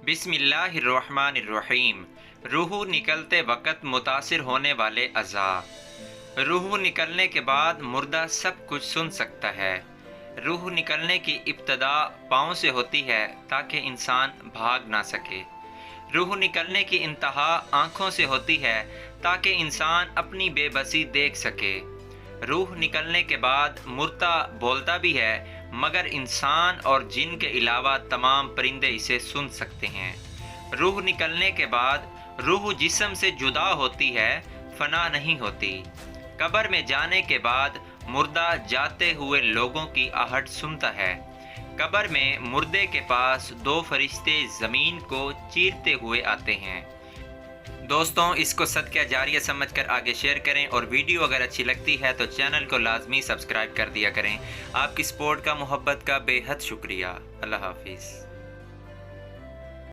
बिस्मिल्लाहिर्रहमानिर्रहीम। रूह निकलते वक़्त मुतासिर होने वाले अज़ा। रूह निकलने के बाद मुर्दा सब कुछ सुन सकता है। रूह निकलने की इब्तदा पाँव से होती है ताकि इंसान भाग ना सके। रूह निकलने की इंतहा आँखों से होती है ताकि इंसान अपनी बेबसी देख सके। रूह निकलने के बाद मुर्दा बोलता भी है, मगर इंसान और जिन के अलावा तमाम परिंदे इसे सुन सकते हैं। रूह निकलने के बाद रूह जिस्म से जुदा होती है, फना नहीं होती। कब्र में जाने के बाद मुर्दा जाते हुए लोगों की आहट सुनता है। कब्र में मुर्दे के पास दो फरिश्ते ज़मीन को चीरते हुए आते हैं। दोस्तों, इसको सदका जारिया समझकर आगे शेयर करें और वीडियो अगर अच्छी लगती है तो चैनल को लाजमी सब्सक्राइब कर दिया करें। आपकी सपोर्ट का, मोहब्बत का बेहद शुक्रिया। अल्लाह हाफिज़।